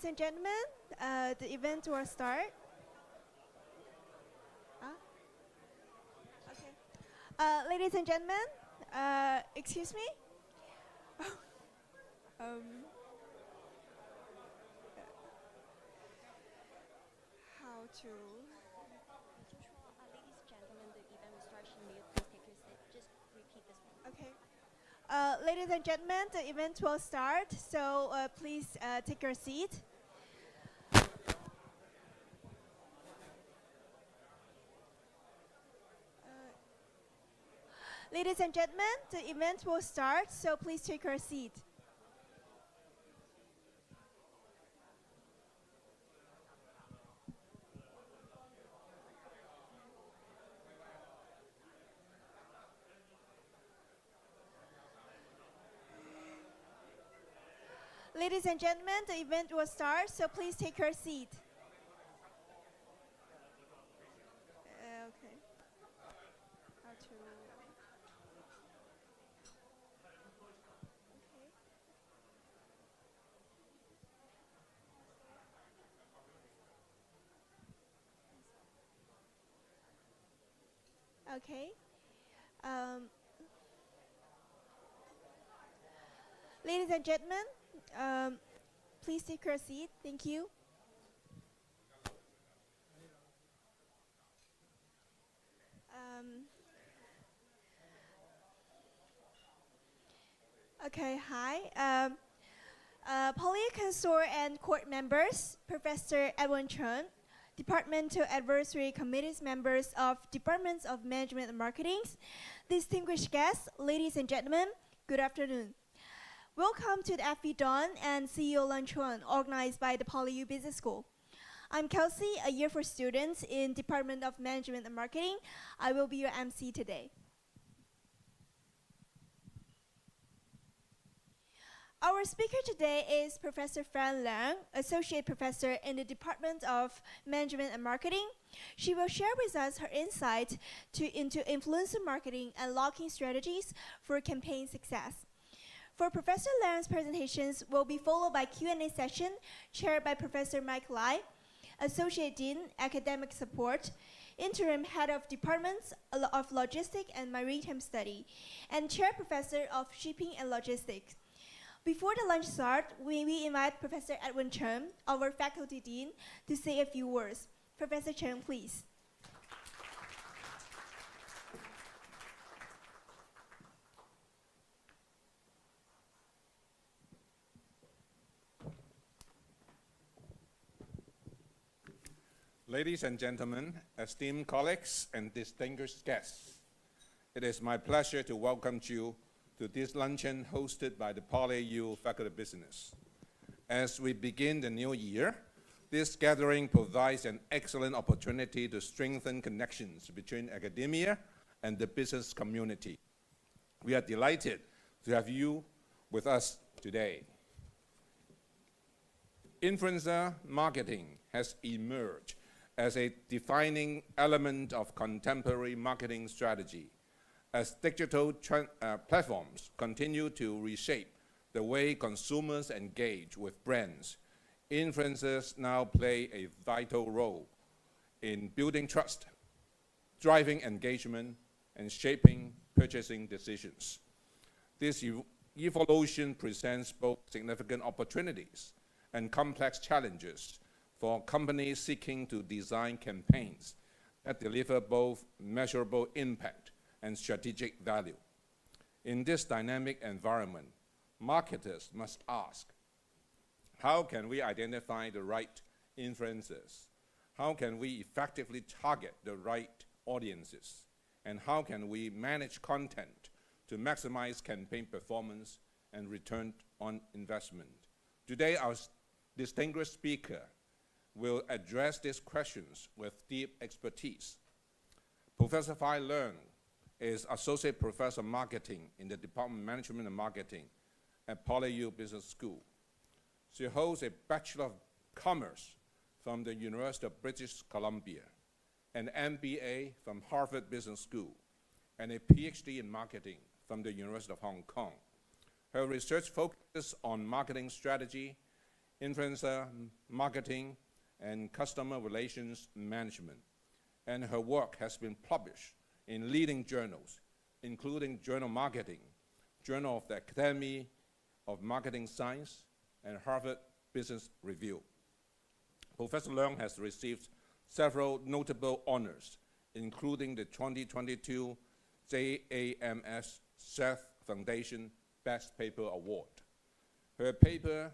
Ladies and gentlemen, the event will start. Okay. Ladies and gentlemen, excuse me. How to? Ladies and gentlemen, the event will start shortly. Please take your seat. Just repeat this one. Okay. Ladies and gentlemen, the event will start. So please take your seat. Ladies and gentlemen, the event will start. So please take your seat. Ladies and gentlemen, the event will start, so please take your seat. Okay. How to? Okay. Ladies and gentlemen, please take your seat. Thank you. Okay, hi. PolyU Consort and Court members, Professor Edwin Chen, Departmental Advisory Committees members of Departments of Management and Marketing, distinguished guests, ladies and gentlemen, good afternoon. Welcome to the FB Dawn and CEO Luncheon organized by the PolyU Business School. I'm Kelsey, a year 4 student in Department of Management and Marketing. I will be your MC today. Our speaker today is Professor LEUNG, Associate Professor in the Department of Management and Marketing. She will share with us her insight into influencer marketing and locking strategies for campaign success. For Professor LEUNG's presentations will be followed by Q&A session chaired by Professor Mike Lai, Associate Dean, Academic Support, Interim Head of Departments of Logistics and Maritime Study, and Chair Professor of Shipping and Logistics. Before the lunch starts, we invite Professor Edwin Chen, our Faculty Dean, to say a few words. Professor Chen, please. Ladies and gentlemen, esteemed colleagues and distinguished guests, it is my pleasure to welcome you to this luncheon hosted by the PolyU Faculty of Business. As we begin the new year, this gathering provides an excellent opportunity to strengthen connections between academia and the business community. We are delighted to have you with us today. Influencer marketing has emerged as a defining element of contemporary marketing strategy, as digital platforms continue to reshape the way consumers engage with brands. Influencers now play a vital role in building trust, driving engagement, and shaping purchasing decisions. This evolution presents both significant opportunities and complex challenges for companies seeking to design campaigns that deliver both measurable impact and strategic value. In this dynamic environment, marketers must ask, how can we identify the right influencers? How can we effectively target the right audiences? And how can we manage content to maximize campaign performance and return on investment? Today, our distinguished speaker will address these questions with deep expertise. Professor LEUNG is Associate Professor of Marketing in the Department of Management and Marketing at PolyU Business School. She holds a Bachelor of Commerce from the University of British Columbia, an MBA from Harvard Business School, and a PhD in marketing from the University of Hong Kong. Her research focuses on marketing strategy, influencer marketing, and customer relations management. And her work has been published in leading journals, including Journal Marketing, Journal of the Academy of Marketing Science, and Harvard Business Review. Professor Leung has received several notable honors, including the 2022 JAMS Seth Foundation Best Paper Award. Her paper,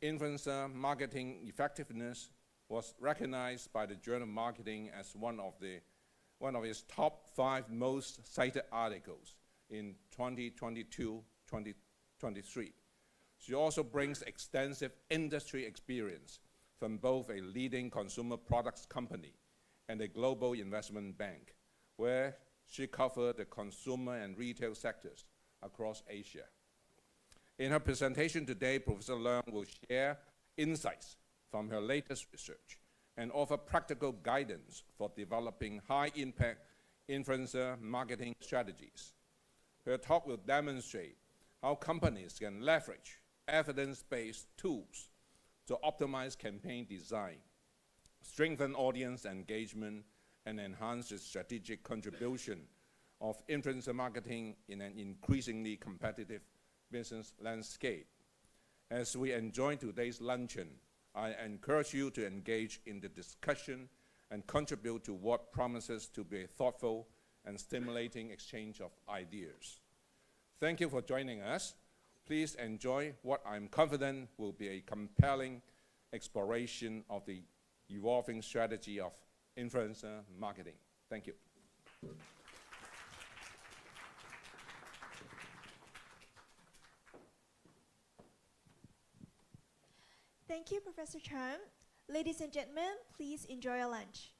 Influencer Marketing Effectiveness, was recognized by the Journal Marketing as one of its top 5 most cited articles in 2022-2023. She also brings extensive industry experience from both a leading consumer products company and a global investment bank, where she covered the consumer and retail sectors across Asia. In her presentation today, Professor Leung will share insights from her latest research and offer practical guidance for developing high-impact influencer marketing strategies. Her talk will demonstrate how companies can leverage evidence-based tools to optimize campaign design, strengthen audience engagement, and enhance the strategic contribution of influencer marketing in an increasingly competitive business landscape. As we enjoy today's luncheon, I encourage you to engage in the discussion and contribute to what promises to be a thoughtful and stimulating exchange of ideas. Thank you for joining us. Please enjoy what I'm confident will be a compelling exploration of the evolving strategy of influencer marketing. Thank you. Thank you, Professor Chan. Ladies and gentlemen, please enjoy your lunch.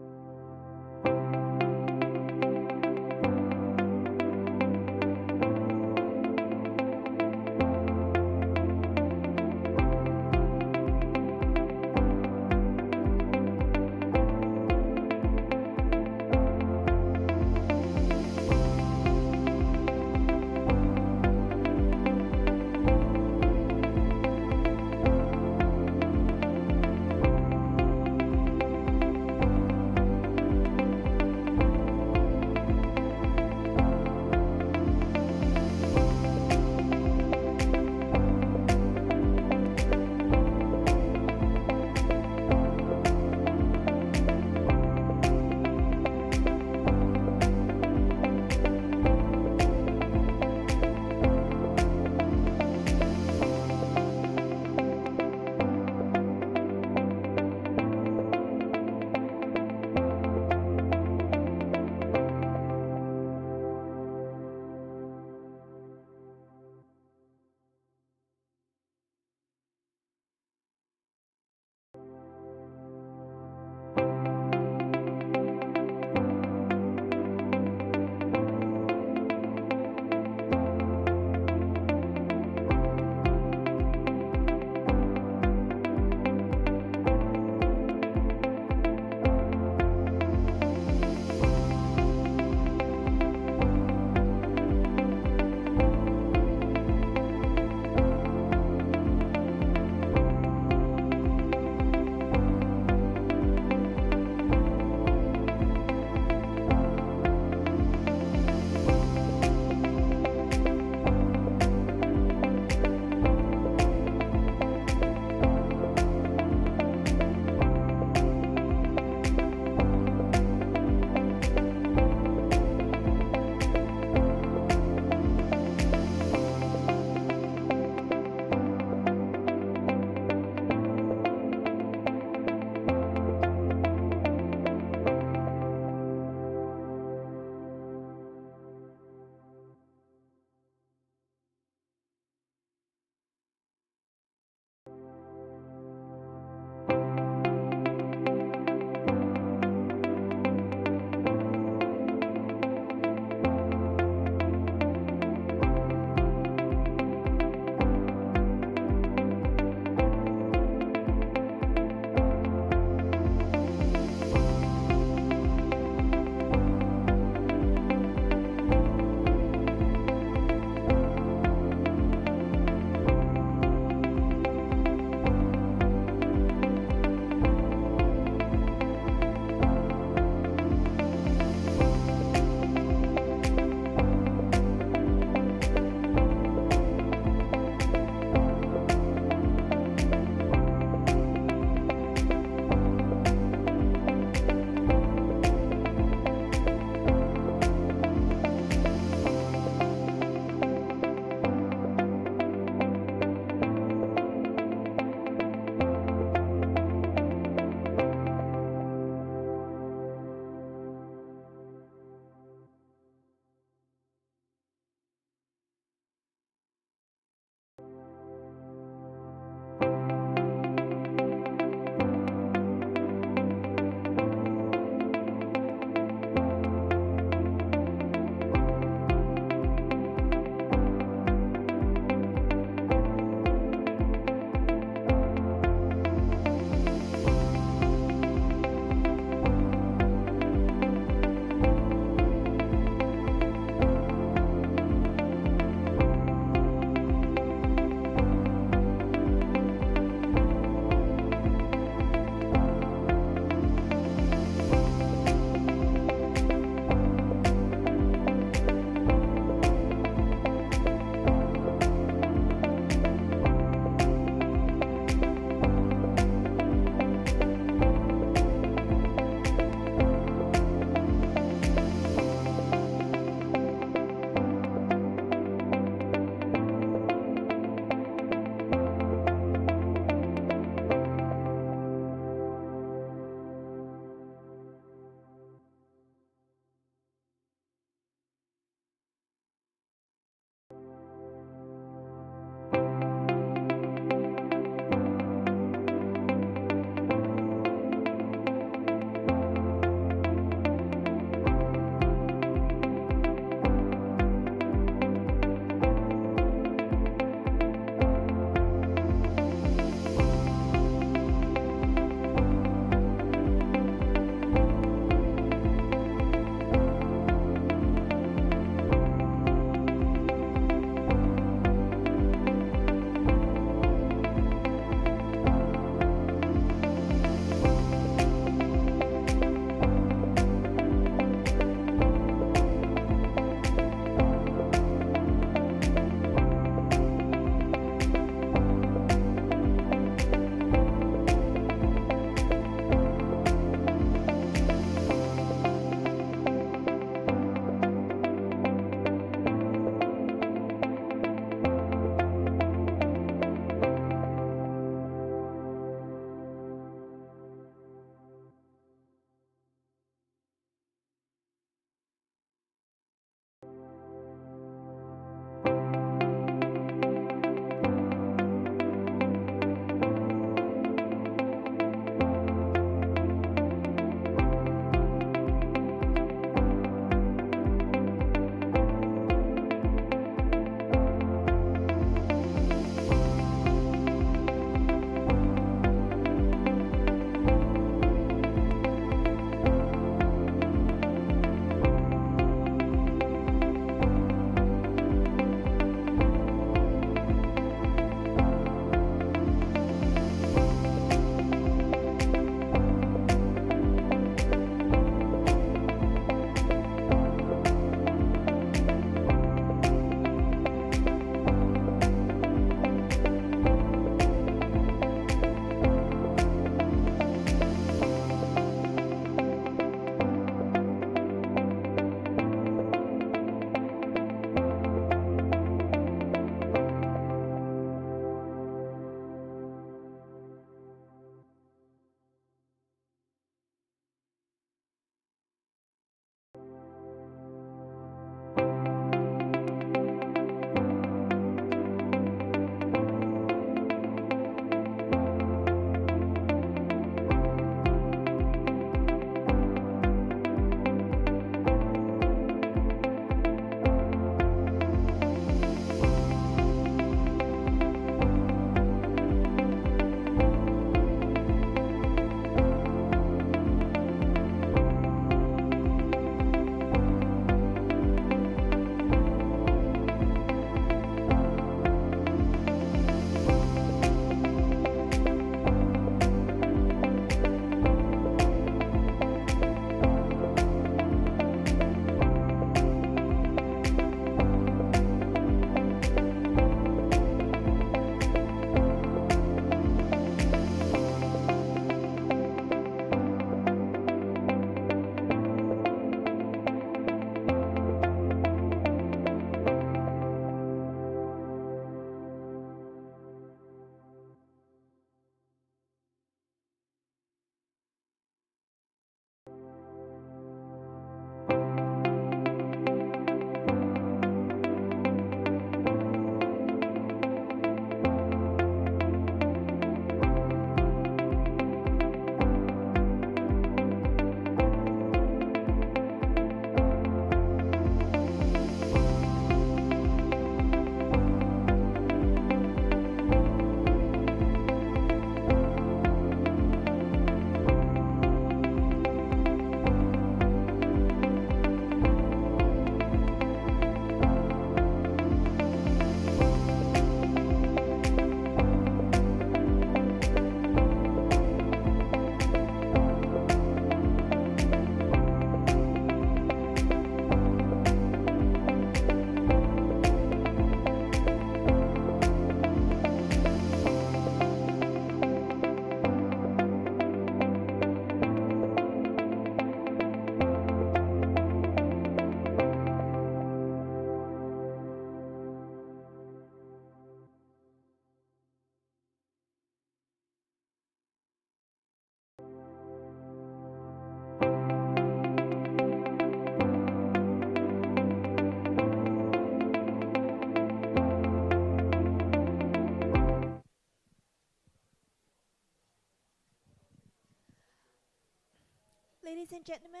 Ladies and gentlemen,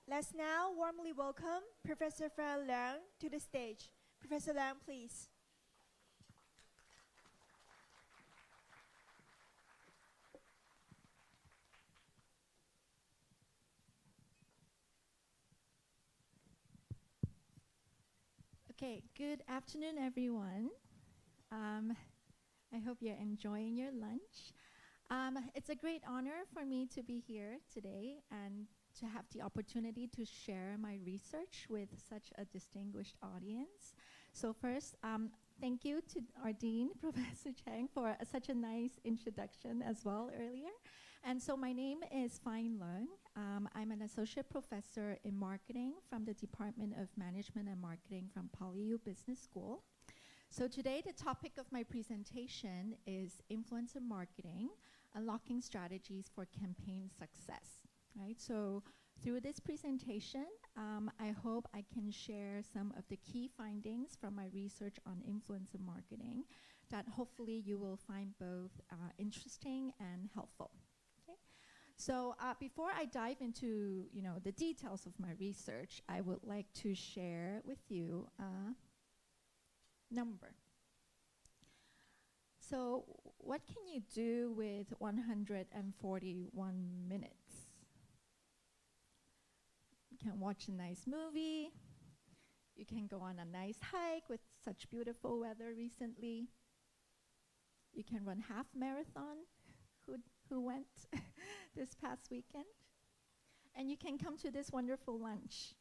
let's now warmly welcome Professor Fran Leung to the stage. Professor Leung, please. Okay, good afternoon, everyone. I hope you're enjoying your lunch. It's a great honor for me to be here today and to have the opportunity to share my research with such a distinguished audience. So first, thank you to our Dean, Professor Chang, for such a nice introduction as well earlier. And so my name is Fran Leung. I'm an associate professor in marketing from the Department of Management and Marketing from PolyU Business School. So today the topic of my presentation is influencer marketing, unlocking strategies for campaign success. Right? So through this presentation, I hope I can share some of the key findings from my research on influencer marketing that hopefully you will find both interesting and helpful. Okay? So before I dive into the details of my research, I would like to share with you a number. So what can you do with 141 minutes? You can watch a nice movie. You can go on a nice hike with such beautiful weather recently. You can run half marathon. Who went this past weekend? And you can come to this wonderful lunch,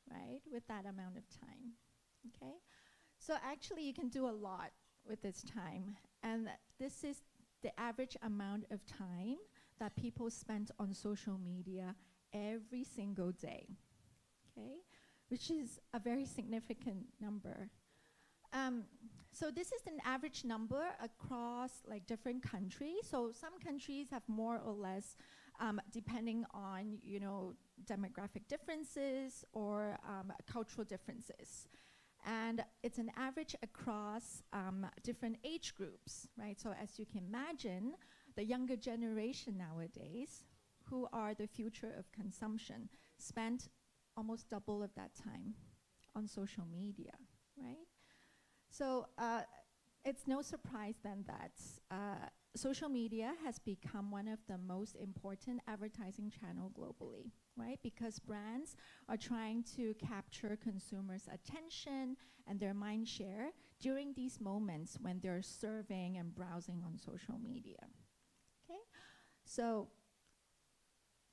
right, with that amount of time, okay? So actually you can do a lot with this time, and this is the average amount of time that people spend on social media every single day, okay? Which is a very significant number. So this is an average number across different countries. So some countries have more or less, depending on demographic differences or cultural differences. And it's an average across different age groups, right? So as you can imagine, the younger generation nowadays, who are the future of consumption, spend almost double of that time on social media, right? So it's no surprise then that social media has become one of the most important advertising channel globally, right? Because brands are trying to capture consumers' attention and their mind share during these moments when they're surfing and browsing on social media, okay? So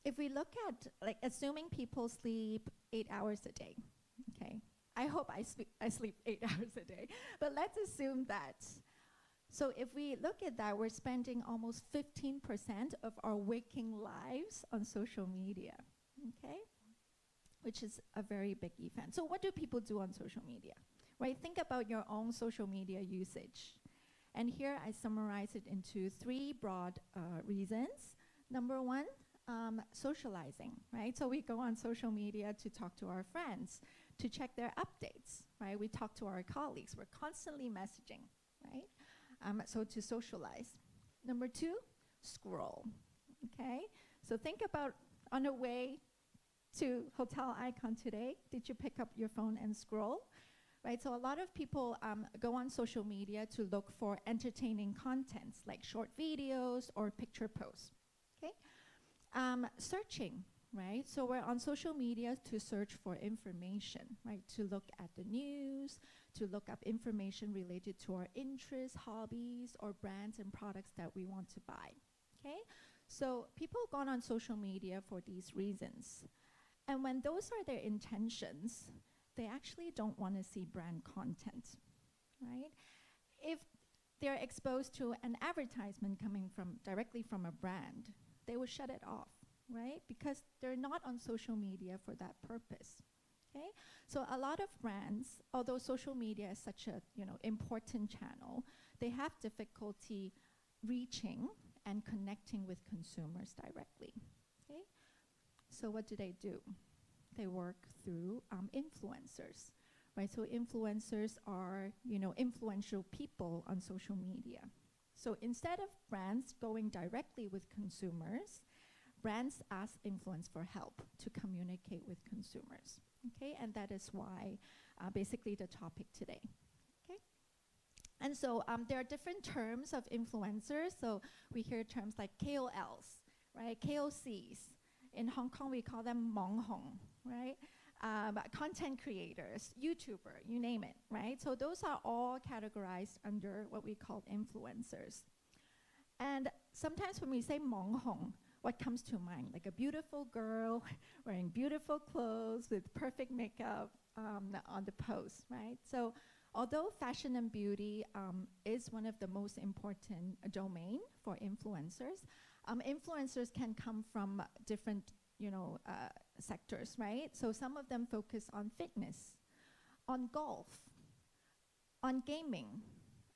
if we look at, assuming people sleep 8 hours a day, okay? I hope I sleep 8 hours a day, but let's assume that. So if we look at that, we're spending almost 15% of our waking lives on social media, okay? Which is a very big event. So what do people do on social media, right? Think about your own social media usage. And here I summarize it into 3 broad reasons. Number 1, socializing, right? So we go on social media to talk to our friends, to check their updates, right? We talk to our colleagues. We're constantly messaging, right? So to socialize. Number 2, scroll, okay? So think about on the way to Hotel Icon today, did you pick up your phone and scroll? Right, so a lot of people go on social media to look for entertaining contents like short videos or picture posts, okay? Searching, right? So we're on social media to search for information, right? To look at the news, to look up information related to our interests, hobbies, or brands and products that we want to buy, okay? So people go on social media for these reasons. And when those are their intentions, they actually don't want to see brand content, right? If they're exposed to an advertisement coming directly from a brand, they will shut it off, right? Because they're not on social media for that purpose, okay? So a lot of brands, although social media is such a important channel, they have difficulty reaching and connecting with consumers directly, okay? So what do? They work through influencers, right? So influencers are influential people on social media. So instead of brands going directly with consumers, brands ask influence for help to communicate with consumers. Okay, and that is why basically the topic today. Okay, and so there are different terms of influencers. So we hear terms like KOLs, right? KOCs. In Hong Kong, we call them Mong Hong, right? Content creators, YouTuber, you name it, right? So those are all categorized under what we call influencers. And sometimes when we say Mong Hong, what comes to mind? Like a beautiful girl wearing beautiful clothes with perfect makeup on the post, right? So although fashion and beauty is one of the most important domain for influencers, influencers can come from different, sectors, right? So some of them focus on fitness, on golf, on gaming,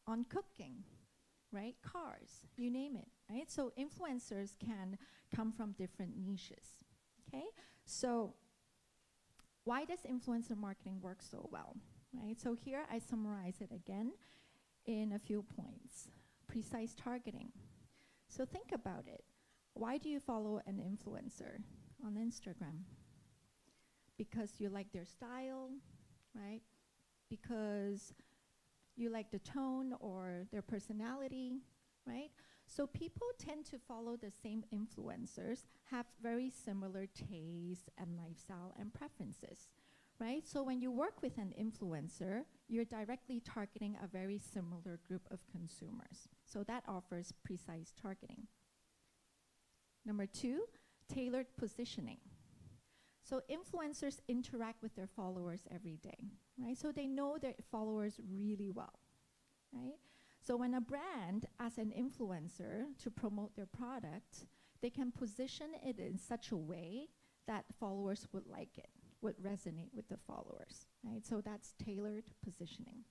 on cooking, right? Cars, you name it, right? So influencers can come from different niches, okay? So why does influencer marketing work so well, right? So here I summarize it again in a few points. Precise targeting. So think about it. Why do you follow an influencer on Instagram? Because you like their style, right? Because you like the tone or their personality, right? So people tend to follow the same influencers, have very similar tastes and lifestyle and preferences, right? So when you work with an influencer, you're directly targeting a very similar group of consumers. So that offers precise targeting. Number 2, tailored positioning. So influencers interact with their followers every day, right? So they know their followers really well, right? So when a brand asks an influencer to promote their product, they can position it in such a way that followers would like it, would resonate with the followers, right? So that's tailored positioning.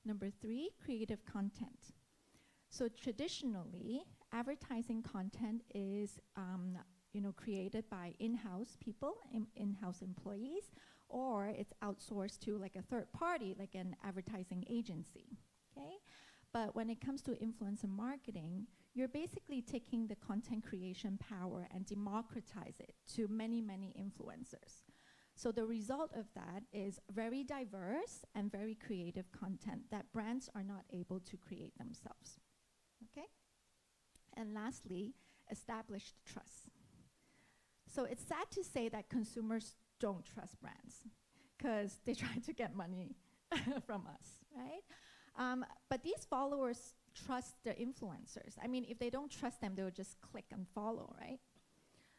Number 3, creative content. So traditionally, advertising content is created by in-house people, in-house employees, or it's outsourced to like a third party, like an advertising agency, okay? But when it comes to influencer marketing, you're basically taking the content creation power and democratize it to many, many influencers. So the result of that is very diverse and very creative content that brands are not able to create themselves, okay? And lastly, established trust. So it's sad to say that consumers don't trust brands because they try to get money from us, right? But these followers trust their influencers. I mean, if they don't trust them, they'll just click and follow, right?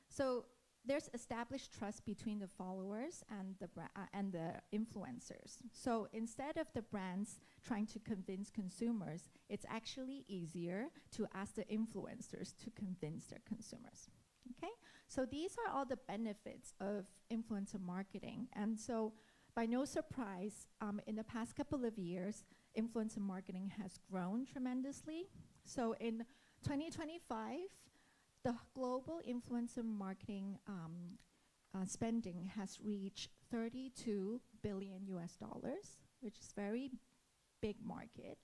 So there's established trust between the followers and the influencers. So instead of the brands trying to convince consumers, it's actually easier to ask the influencers to convince their consumers. Okay? So these are all the benefits of influencer marketing. And so by no surprise, in the past couple of years, influencer marketing has grown tremendously. So in 2025, the global influencer marketing spending has reached $32 billion US, which is very big market.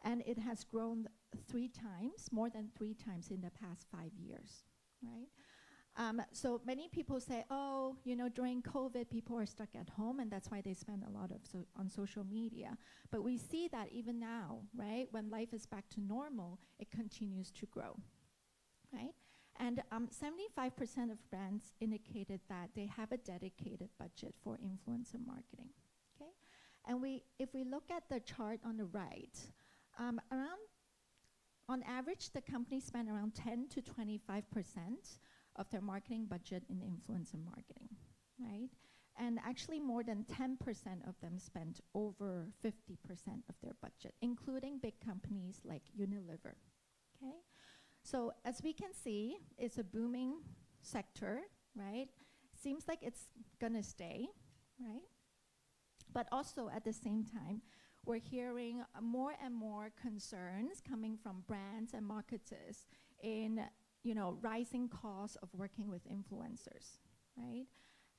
And it has grown 3 times, more than 3 times in the past 5 years, right? So many people say, oh, during COVID, people are stuck at home, and that's why they spend a lot of on social media. But we see that even now, right, when life is back to normal, it continues to grow, right? And 75% of brands indicated that they have a dedicated budget for influencer marketing, okay? And if we look at the chart on the right, on average, the companies spend around 10 to 25% of their marketing budget in influencer marketing, right? And actually more than 10% of them spend over 50% of their budget, including big companies like Unilever, okay? So as we can see, it's a booming sector, right? Seems like it's gonna stay, right? But also at the same time, we're hearing more and more concerns coming from brands and marketers in rising costs of working with influencers, right?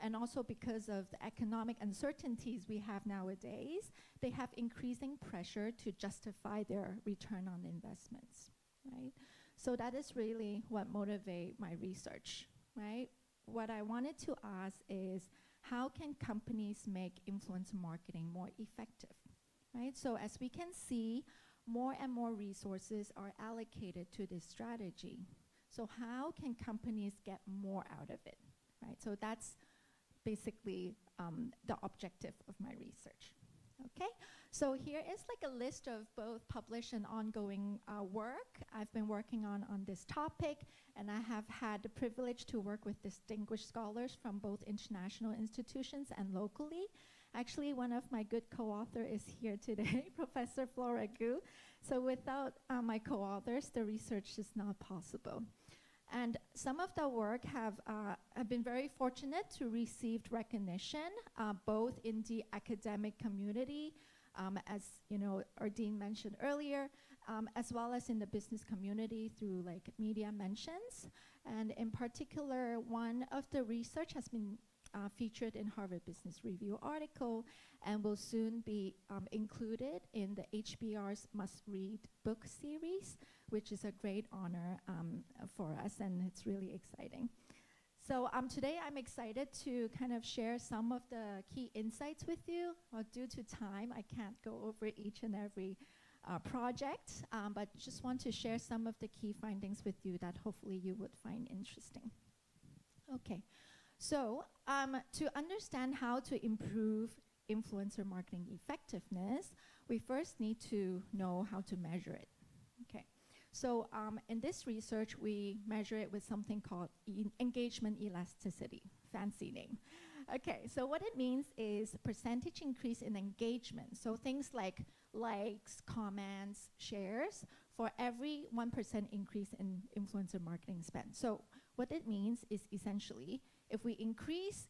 And also because of the economic uncertainties we have nowadays, they have increasing pressure to justify their return on investments, right? So that is really what motivates my research, right? What I wanted to ask is, how can companies make influencer marketing more effective, right? So as we can see, more and more resources are allocated to this strategy. So how can companies get more out of it, right? So that's basically the objective of my research. Okay, so here is like a list of both published and ongoing work I've been working on this topic, and I have had the privilege to work with distinguished scholars from both international institutions and locally. Actually, one of my good co-authors is here today, Professor Flora Gu. So without my co-authors, the research is not possible. And some of the work have been very fortunate to receive recognition, both in the academic community, as you know, our dean mentioned earlier, as well as in the business community through like media mentions. And in particular, one of the research has been featured in Harvard Business Review article and will soon be included in the HBR's must-read book series, which is a great honor for us, and it's really exciting. So today I'm excited to kind of share some of the key insights with you. Well, due to time, I can't go over each and every project, but just want to share some of the key findings with you that hopefully you would find interesting. Okay, so to understand how to improve influencer marketing effectiveness, we first need to know how to measure it. Okay. So in this research, we measure it with something called engagement elasticity, fancy name. Okay, so what it means is percentage increase in engagement. So things like likes, comments, shares, for every 1% increase in influencer marketing spend. So what it means is essentially, if we increase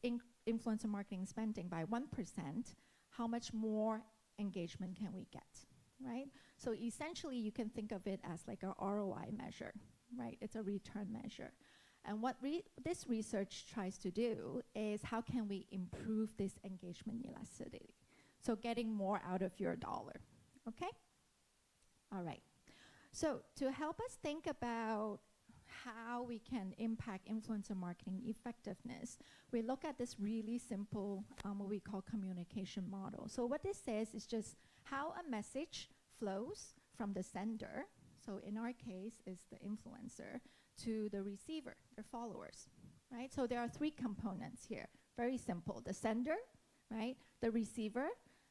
influencer marketing spending by 1%, how much more engagement can we get, right? So essentially, you can think of it as like a ROI measure, right? It's a return measure. And what this research tries to do is, how can we improve this engagement elasticity? So getting more out of your dollar, okay? All right. So to help us think about how we can impact influencer marketing effectiveness, we look at this really simple, what we call communication model. So what this says is just how a message flows from the sender, so in our case is the influencer, to the receiver, their followers, right? So there are three components here, very simple: the sender, right, the receiver,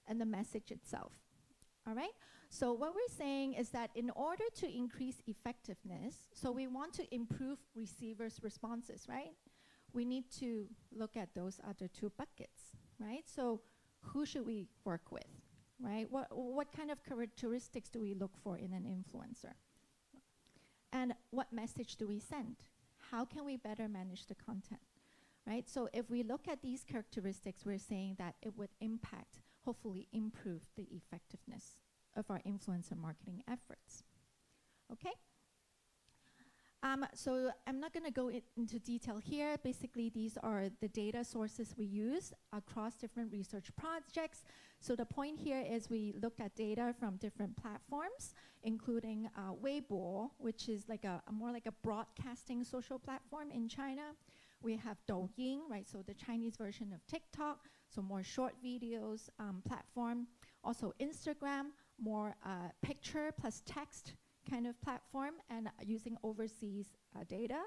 and the message itself, all right? So what we're saying is that in order to increase effectiveness, so we want to improve receivers' responses, right? We need to look at those other two buckets, right? So who should we work with, right? What kind of characteristics do we look for in an influencer? And what message do we send? How can we better manage the content, right? So if we look at these characteristics, we're saying that it would impact, hopefully improve the effectiveness of our influencer marketing efforts, okay? So I'm not gonna go into detail here. Basically, these are the data sources we use across different research projects. So the point here is we looked at data from different platforms, including Weibo, which is like a more like a broadcasting social platform in China. We have Douyin, right, so the Chinese version of TikTok, so more short videos platform. Also Instagram, more picture plus text kind of platform, and using overseas data.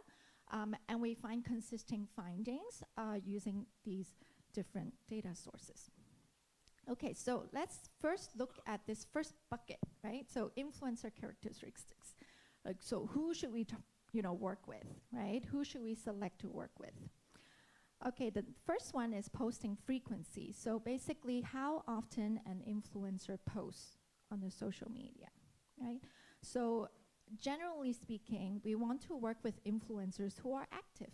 And we find consistent findings using these different data sources. Okay, so let's first look at this first bucket, right? So influencer characteristics. Like, so who should we work with, right? Who should we select to work with? Okay, the first one is posting frequency. So basically, how often an influencer posts on the social media, right? So generally speaking, we want to work with influencers who are active,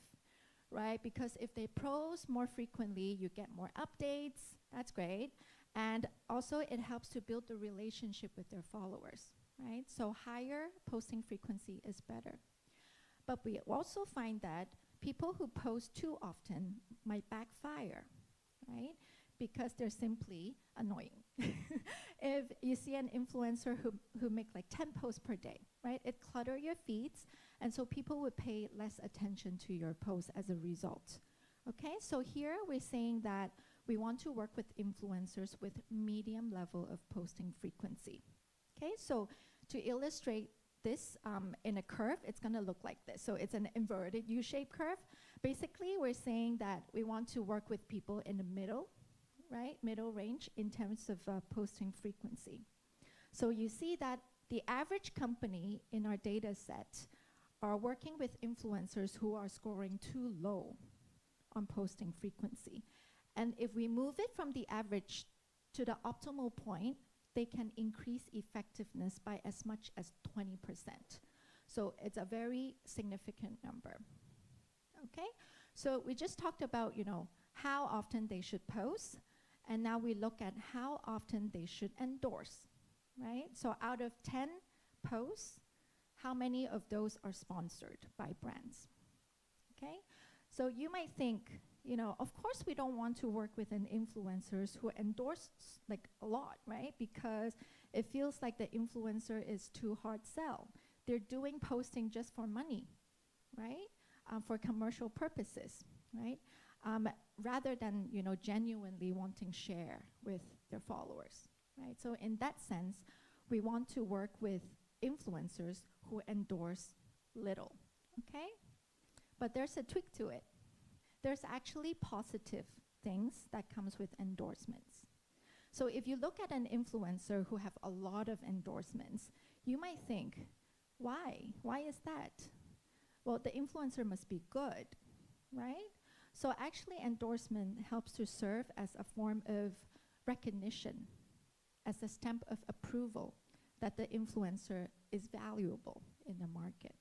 right? Because if they post more frequently, you get more updates, that's great. And also it helps to build the relationship with their followers, right? So higher posting frequency is better. But we also find that people who post too often might backfire, right? Because they're simply annoying. If you see an influencer who make like 10 posts per day, right? It clutter your feeds, And so people would pay less attention to your post as a result. Okay, so here we're saying that we want to work with influencers with medium level of posting frequency. Okay, so to illustrate this in a curve, it's going to look like this. So it's an inverted U-shaped curve. Basically, we're saying that we want to work with people in the middle, right, middle range in terms of posting frequency. So you see that the average company in our data set are working with influencers who are scoring too low on posting frequency. And if we move it from the average to the optimal point, they can increase effectiveness by as much as 20%. So it's a very significant number. Okay, so we just talked about, you know, how often they should post, and now we look at how often they should endorse, right? So out of 10 posts, how many of those are sponsored by brands? Okay, so you might think, you know, of course we don't want to work with an influencers who endorse like a lot, right? Because it feels like the influencer is too hard sell. They're doing posting just for money, right? For commercial purposes, right? Rather than, you know, genuinely wanting share with their followers, right? So in that sense, we want to work with influencers who endorse little, okay? But there's a tweak to it. There's actually positive things that comes with endorsements. So if you look at an influencer who have a lot of endorsements, you might think, why? Why is that? Well, the influencer must be good, right? So actually endorsement helps to serve as a form of recognition, as a stamp of approval that the influencer is valuable in the market,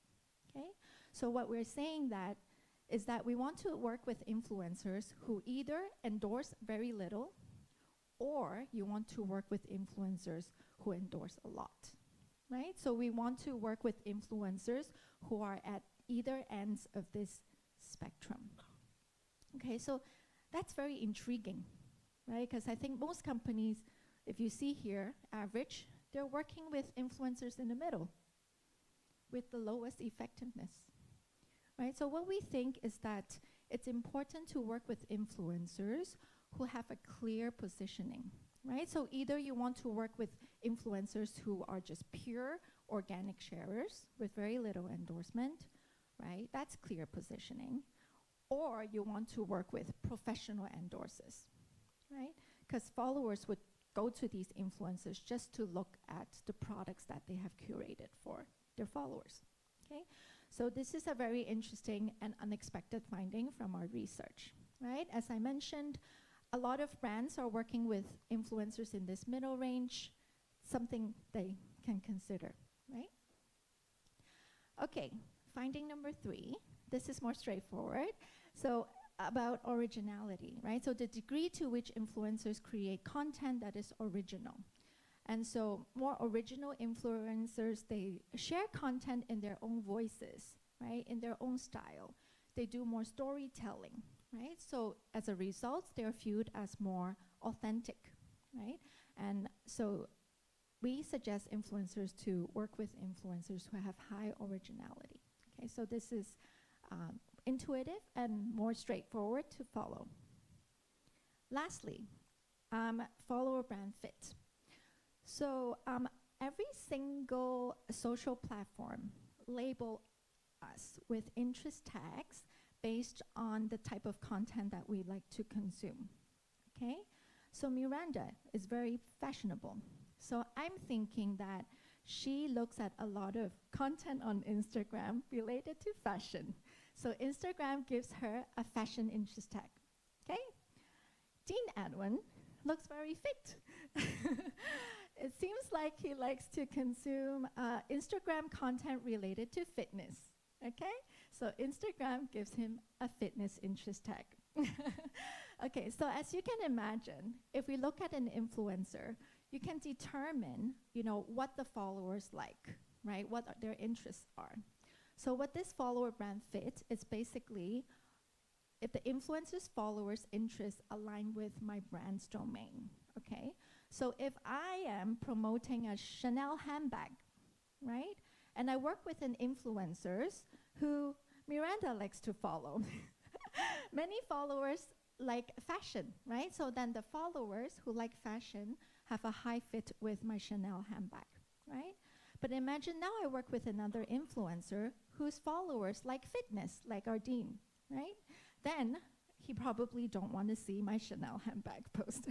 okay? So what we're saying that is that we want to work with influencers who either endorse very little, or you want to work with influencers who endorse a lot, right? So we want to work with influencers who are at either ends of this spectrum. Okay, so that's very intriguing, right? Because I think most companies, if you see here, average, they're working with influencers in the middle with the lowest effectiveness. Right, so what we think is that it's important to work with influencers who have a clear positioning, right? So either you want to work with influencers who are just pure organic sharers with very little endorsement, right? That's clear positioning. Or you want to work with professional endorsers, right? Because followers would go to these influencers just to look at the products that they have curated for their followers, okay? So this is a very interesting and unexpected finding from our research, right? As I mentioned, a lot of brands are working with influencers in this middle range, something they can consider, right? Okay, finding number 3, this is more straightforward. So about originality, right? So the degree to which influencers create content that is original. And so more original influencers, they share content in their own voices, right? In their own style. They do more storytelling, right? So as a result, they're viewed as more authentic, right? And so we suggest influencers to work with influencers who have high originality. Okay, so this is intuitive and more straightforward to follow. Lastly, follower brand fit. So every single social platform label us with interest tags based on the type of content that we like to consume, okay? So Miranda is very fashionable. So I'm thinking that she looks at a lot of content on Instagram related to fashion. So Instagram gives her a fashion interest tag, okay? Dean Edwin looks very fit. It seems like he likes to consume Instagram content related to fitness, okay? So Instagram gives him a fitness interest tag. Okay, so as you can imagine, if we look at an influencer, you can determine, you know, what the followers like, right? What their interests are. So what this follower brand fit is basically if the influencer's followers' interests align with my brand's domain, okay? So if I am promoting a Chanel handbag, right? And I work with an influencers who Miranda likes to follow. Many followers like fashion, right? So then the followers who like fashion have a high fit with my Chanel handbag, right? But imagine now I work with another influencer whose followers like fitness, like Ardeen, right? Then he probably don't want to see my Chanel handbag post.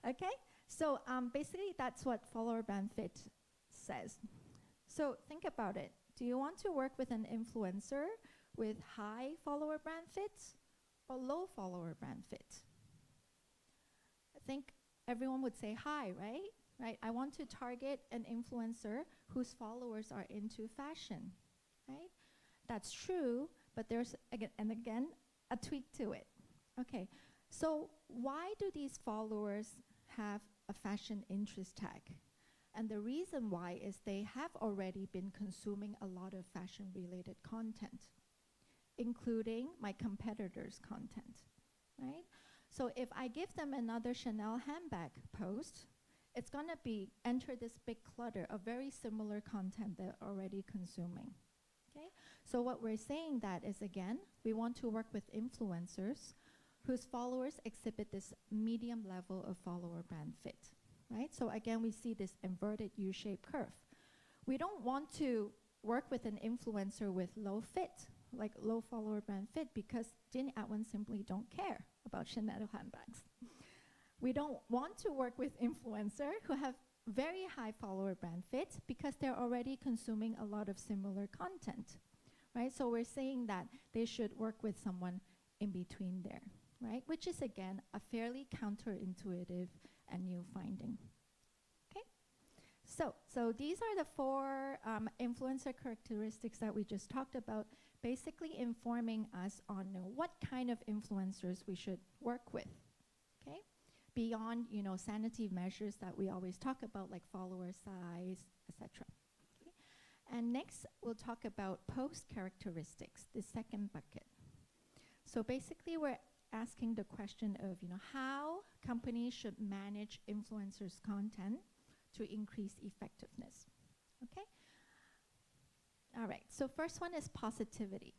Okay? So basically that's what follower brand fit says. So think about it. Do you want to work with an influencer with high follower brand fit or low follower brand fit? I think everyone would say high, right? Right? I want to target an influencer whose followers are into fashion, right? That's true, but there's again a tweak to it. Okay, so why do these followers have a fashion interest tag? And the reason why is they have already been consuming a lot of fashion-related content, including my competitors' content, right? So if I give them another Chanel handbag post, it's gonna be enter this big clutter of very similar content they're already consuming, okay? So what we're saying that is, again, we want to work with influencers whose followers exhibit this medium level of follower brand fit, right? So again, we see this inverted U-shaped curve. We don't want to work with an influencer with low fit, like low follower brand fit, because Jin Atwin simply don't care about Chanel handbags. We don't want to work with influencers who have very high follower brand fit because they're already consuming a lot of similar content, right? So we're saying that they should work with someone in between there, right? Which is, again, a fairly counterintuitive and new finding. Okay? So these are the four influencer characteristics that we just talked about, basically informing us on what kind of influencers we should work with, okay? Beyond, sanity measures that we always talk about, like follower size, etc. Okay? And next, we'll talk about post characteristics, the second bucket. So basically, we're asking the question of, how companies should manage influencers' content to increase effectiveness. Okay? All right, so first one is positivity.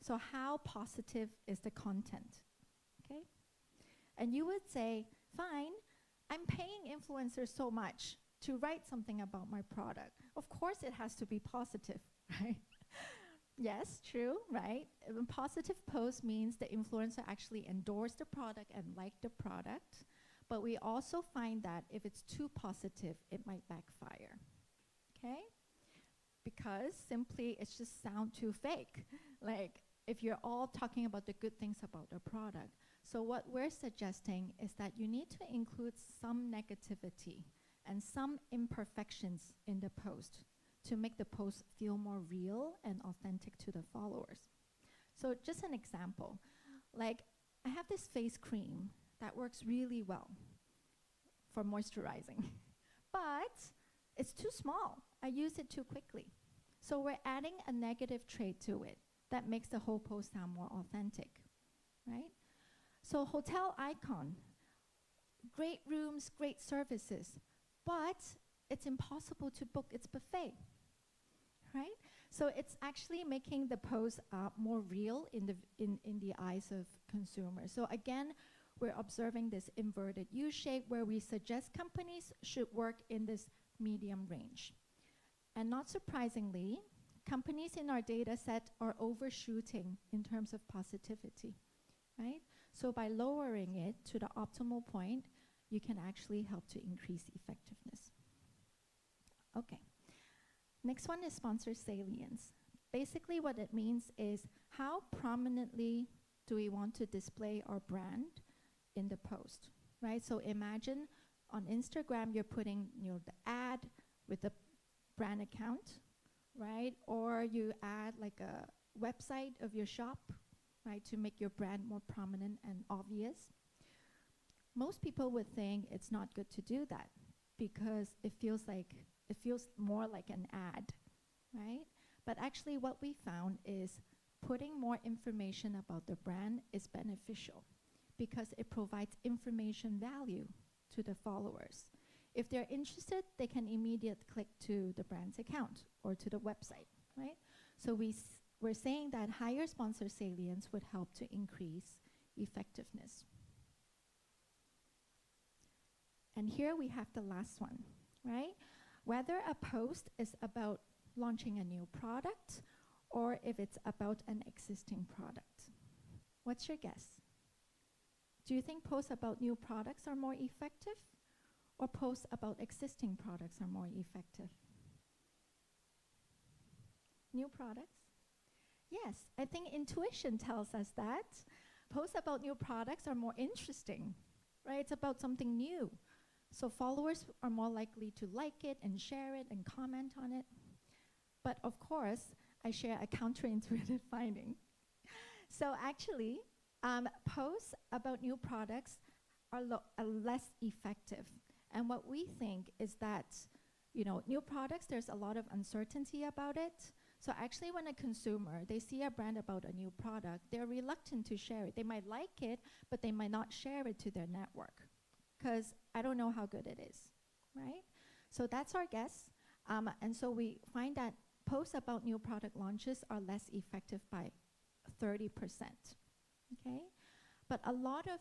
So how positive is the content? Okay? And you would say, fine, I'm paying influencers so much to write something about my product. Of course it has to be positive, right? Yes, true, right? A positive post means the influencer actually endorsed the product and liked the product. But we also find that if it's too positive, it might backfire, okay? Because simply it's just sound too fake. Like if you're all talking about the good things about the product. So what we're suggesting is that you need to include some negativity and some imperfections in the post to make the post feel more real and authentic to the followers. So just an example, like I have this face cream that works really well for moisturizing, but it's too small. I use it too quickly. So we're adding a negative trait to it that makes the whole post sound more authentic, right? So hotel icon, great rooms, great services, but it's impossible to book its buffet, right? So it's actually making the post more real in the eyes of consumers. So again, we're observing this inverted U shape where we suggest companies should work in this medium range. And not surprisingly, companies in our data set are overshooting in terms of positivity, right? So by lowering it to the optimal point, you can actually help to increase effectiveness. Okay. Next one is sponsor salience. Basically what it means is how prominently do we want to display our brand in the post, right? So imagine on Instagram you're putting the ad with the brand account, right? Or you add like a website of your shop, right, to make your brand more prominent and obvious. Most people would think it's not good to do that because it feels more like an ad, right? But actually what we found is putting more information about the brand is beneficial because it provides information value to the followers. If they're interested, they can immediately click to the brand's account or to the website, right? So we're saying that higher sponsor salience would help to increase effectiveness. And here we have the last one, right? Whether a post is about launching a new product or if it's about an existing product. What's your guess? Do you think posts about new products are more effective or posts about existing products are more effective? New products? Yes, I think intuition tells us that posts about new products are more interesting, right? It's about something new. So followers are more likely to like it and share it and comment on it. But of course, I share a counterintuitive finding. So actually, posts about new products are less effective. And what we think is that, new products, there's a lot of uncertainty about it. So actually, when a consumer, they see a brand about a new product, they're reluctant to share it. They might like it, but they might not share it to their network because I don't know how good it is, right? So that's our guess. And so we find that posts about new product launches are less effective by 30%, okay? But a lot of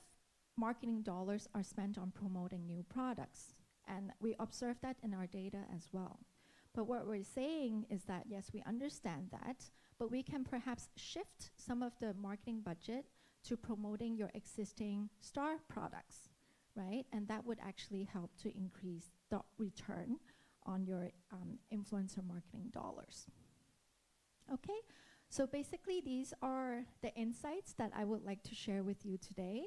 marketing dollars are spent on promoting new products. And we observe that in our data as well. But what we're saying is that, yes, we understand that, but we can perhaps shift some of the marketing budget to promoting your existing star products, right? And that would actually help to increase the return on your influencer marketing dollars. Okay, so basically these are the insights that I would like to share with you today.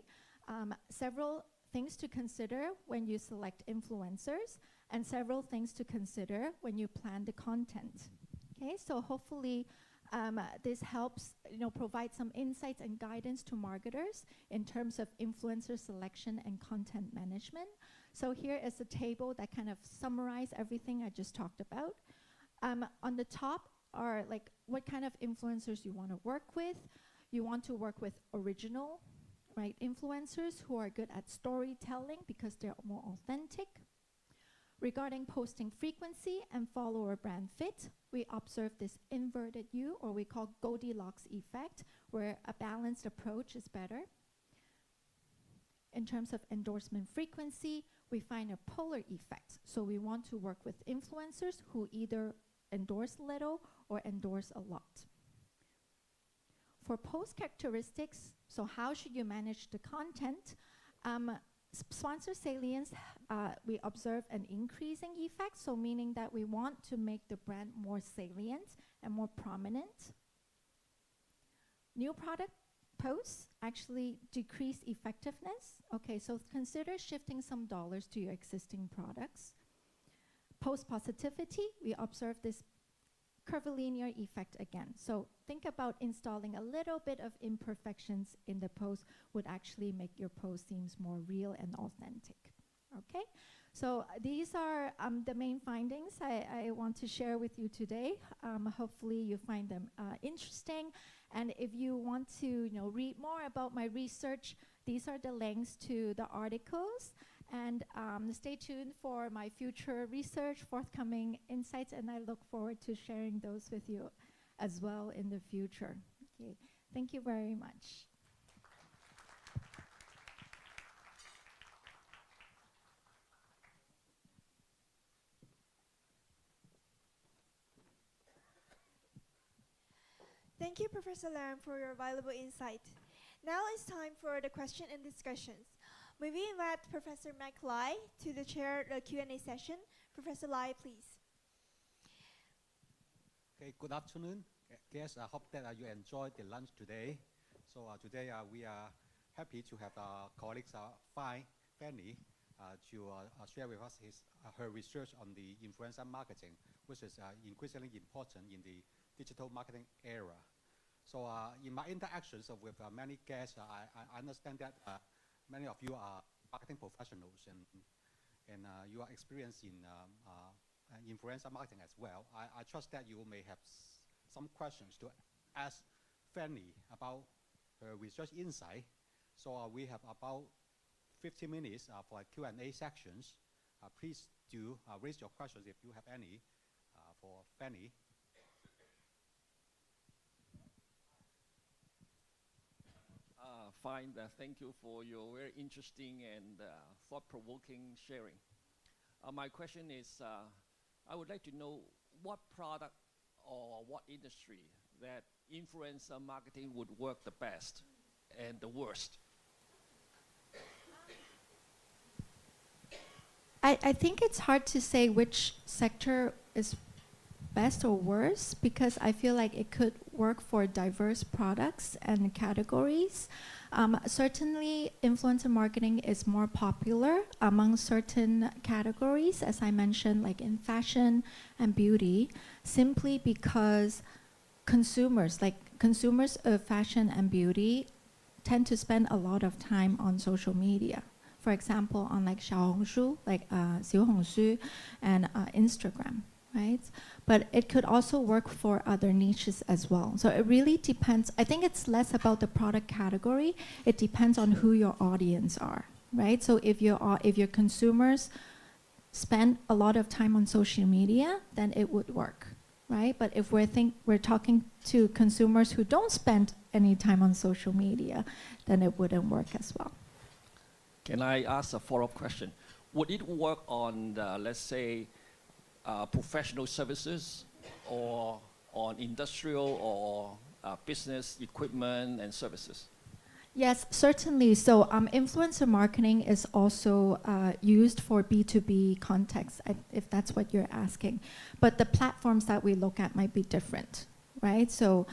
Several things to consider when you select influencers and several things to consider when you plan the content. Okay, so hopefully this helps provide some insights and guidance to marketers in terms of influencer selection and content management. So here is a table that kind of summarizes everything I just talked about. On the top are like what kind of influencers you want to work with. You want to work with original, right, influencers who are good at storytelling because they're more authentic. Regarding posting frequency and follower brand fit, we observe this inverted U, or we call Goldilocks effect, where a balanced approach is better. In terms of endorsement frequency, we find a polar effect. So we want to work with influencers who either endorse little or endorse a lot. For post characteristics, so how should you manage the content? Sponsor salience, we observe an increasing effect, so meaning that we want to make the brand more salient and more prominent. New product posts actually decrease effectiveness. Okay, so consider shifting some dollars to your existing products. Post positivity, we observe this curvilinear effect again. So think about installing a little bit of imperfections in the post would actually make your post seems more real and authentic. Okay, so these are the main findings I want to share with you today. Hopefully you find them interesting. And if you want to read more about my research, these are the links to the articles. And stay tuned for my future research, forthcoming insights, and I look forward to sharing those with you as well in the future. Okay, thank you very much. Thank you, Professor Leung, for your valuable insight. Now it's time for the question and discussions. May we invite Professor Mac Lai to the chair the Q&A session. Professor Lai, please. Okay, good afternoon. Guests, I hope that you enjoyed the lunch today. So today we are happy to have our colleagues, Fanny, to share with us her research on the influencer marketing, which is increasingly important in the digital marketing era. So in my interactions with many guests, I understand that many of you are marketing professionals and you are experienced in influencer marketing as well. I trust that you may have some questions to ask Fanny about her research insight. So we have about 50 minutes for Q&A sections. please do raise your questions if you have any for Fanny. Fine. Thank you for your very interesting and thought-provoking sharing. My question is, I would like to know what product or what industry that influencer marketing would work the best and the worst. I think it's hard to say which sector is best or worst, because I feel like it could work for diverse products and categories. Certainly, influencer marketing is more popular among certain categories, as I mentioned, like in fashion and beauty, simply because consumers of fashion and beauty tend to spend a lot of time on social media. For example, on like 小红书, like 小红书 and Instagram, right? But it could also work for other niches as well. So it really depends. I think it's less about the product category. It depends on who your audience are, right? So if your consumers spend a lot of time on social media, then it would work, right? But if we're talking to consumers who don't spend any time on social media, then it wouldn't work as well. Can I ask a follow-up question? Would it work on, let's say, professional services or on industrial or business equipment and services? Yes, certainly. So influencer marketing is also used for B2B context, if that's what you're asking. But the platforms that we look at might be different, right? So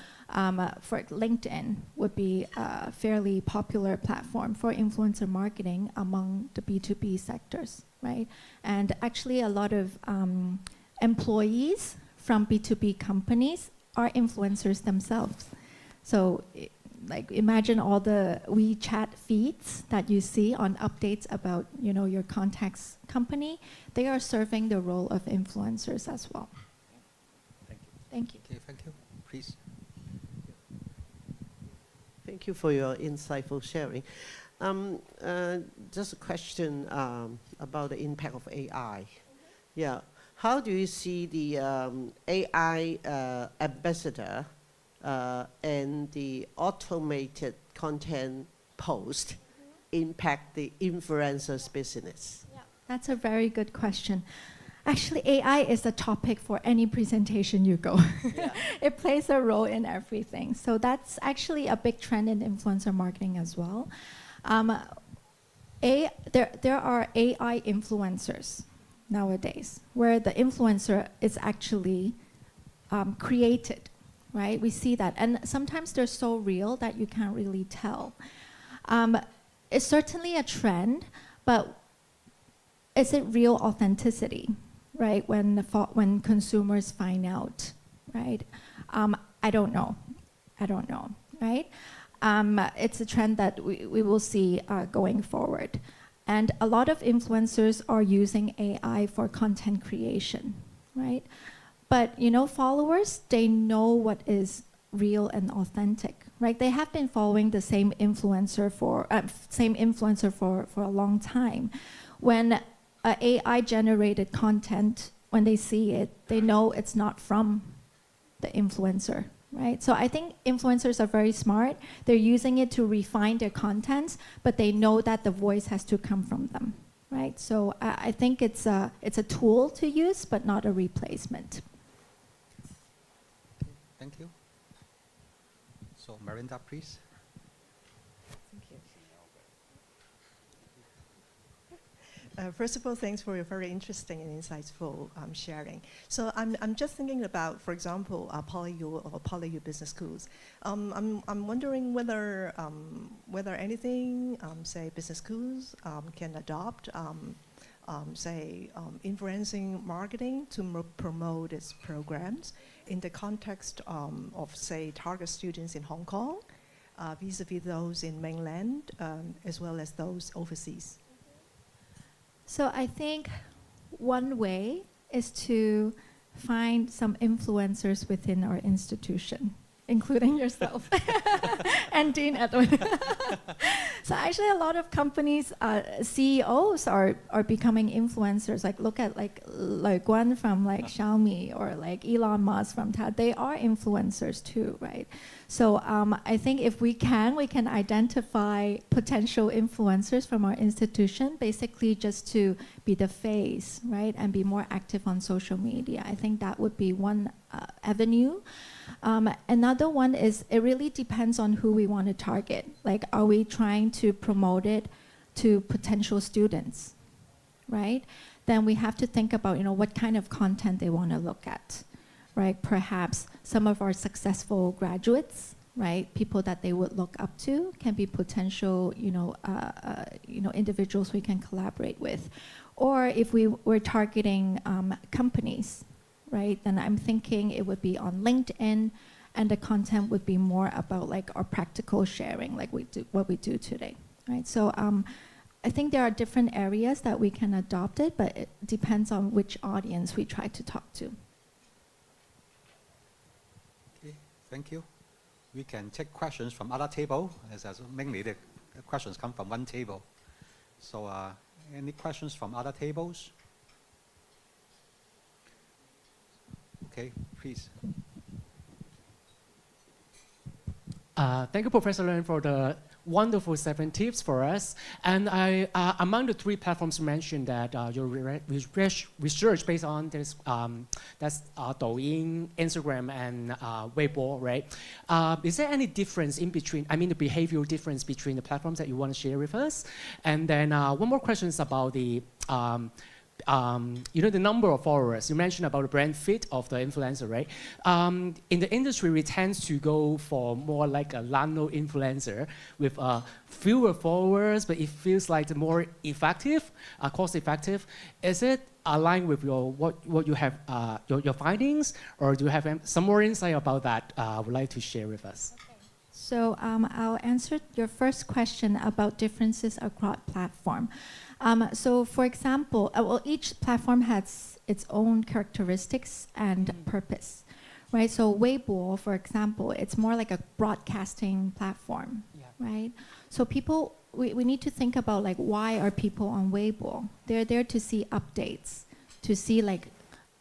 for LinkedIn would be a fairly popular platform for influencer marketing among the B2B sectors, right? And actually a lot of employees from B2B companies are influencers themselves. So like imagine all the WeChat feeds that you see on updates about, you know, your contacts company. They are serving the role of influencers as well. Thank you. Thank you. Okay, thank you. Please. Thank you for your insightful sharing. Just a question about the impact of AI. Yeah, how do you see the AI ambassador and the automated content post impact the influencer's business? Yeah, that's a very good question. Actually, AI is a topic for any presentation you go. Yeah. It plays a role in everything. So that's actually a big trend in influencer marketing as well. There are AI influencers nowadays, where the influencer is actually created, right? We see that. And sometimes they're so real that you can't really tell. It's certainly a trend, but is it real authenticity, right? When consumers find out, right? I don't know, right? It's a trend that we will see going forward. And a lot of influencers are using AI for content creation, right? But you know, followers, they know what is real and authentic, right? They have been following the same influencer for a long time. When AI-generated content, when they see it, they know it's not from the influencer, right? So I think influencers are very smart. They're using it to refine their content, but they know that the voice has to come from them, right? So I think it's a tool to use, but not a replacement. Thank you. So Marinda, please. Thank you. First of all, thanks for your very interesting and insightful sharing. So I'm just thinking about, for example, PolyU or PolyU business schools. I'm wondering whether anything, say, business schools can adopt, say, influencing marketing to promote its programs in the context of, say, target students in Hong Kong, vis-a-vis those in mainland, as well as those overseas. So I think one way is to find some influencers within our institution, including yourself and Dean Edwin. So I Actually, a lot of companies, CEOs are becoming influencers. Like look at like LEUNG from like Xiaomi or like Elon Musk from Tesla. They are influencers too, right? So I think if we can identify potential influencers from our institution, basically just to be the face, right, and be more active on social media. I think that would be one avenue. Another one is it really depends on who we want to target. Like, are we trying to promote it to potential students, right? Then we have to think about, you know, what kind of content they want to look at, right? Perhaps some of our successful graduates, right? People that they would look up to can be potential, individuals we can collaborate with. Or if we were targeting companies, right? Then I'm thinking it would be on LinkedIn, and the content would be more about like our practical sharing, like what we do today, right? So I think there are different areas that we can adopt it, but it depends on which audience we try to talk to. Okay, thank you. We can take questions from other table, as mainly the questions come from one table. So any questions from other tables? Okay, please. Thank you, Professor Leung, for the wonderful 7 tips for us. And among the 3 platforms you mentioned that your research based on this, that's Douyin, Instagram, and Weibo, right? Is there any difference in between, I mean the behavioral difference between the platforms that you want to share with us? And then one more question is about the the number of followers. You mentioned about the brand fit of the influencer, right? In the industry, we tend to go for more like a nano influencer with fewer followers, but it feels like the more effective, cost effective. Is it aligned with your what you have your findings, or do you have some more insight about that? Would like to share with us? Okay. So I'll answer your first question about differences across platform. So for example, well, each platform has its own characteristics and purpose, right? So Weibo, for example, it's more like a broadcasting platform, right? So people, we need to think about like, why are people on Weibo? They're there to see updates, to see like